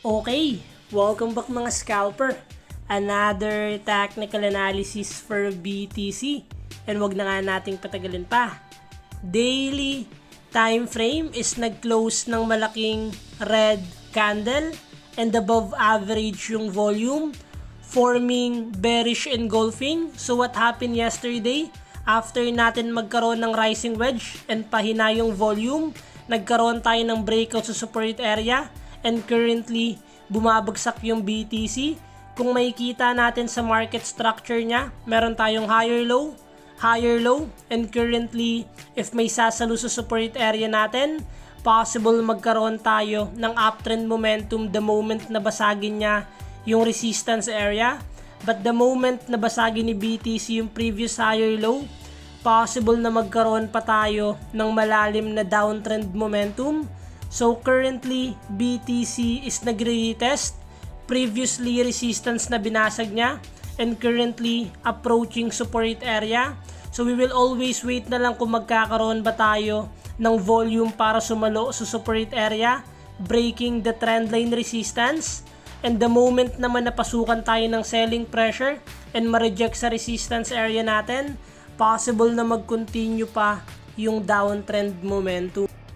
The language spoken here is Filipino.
Okay, welcome back mga scalper. Another technical analysis for BTC. And wag na nga nating patagalin pa. Daily time frame is nag-close ng malaking red candle and above average yung volume, forming bearish engulfing. So what happened yesterday? After natin magkaroon ng rising wedge and pahina yung volume, nagkaroon tayo ng breakout sa support area and currently bumabagsak yung BTC. Kung makikita natin sa market structure niya, meron tayong higher low, and currently if may sasalo sa support area natin, possible magkaroon tayo ng uptrend momentum the moment na basagin niya yung resistance area. But the moment na basagin ni BTC yung previous higher low, possible na magkaroon pa tayo ng malalim na downtrend momentum. So currently, BTC is nagre-retest previously resistance na binasag niya and currently approaching support area. So we will always wait na lang kung magkakaroon ba tayo ng volume para sumalo sa support area, breaking the trendline resistance. And the moment naman napasukan tayo ng selling pressure and ma-reject sa resistance area natin, possible na mag-continue pa yung downtrend momentum.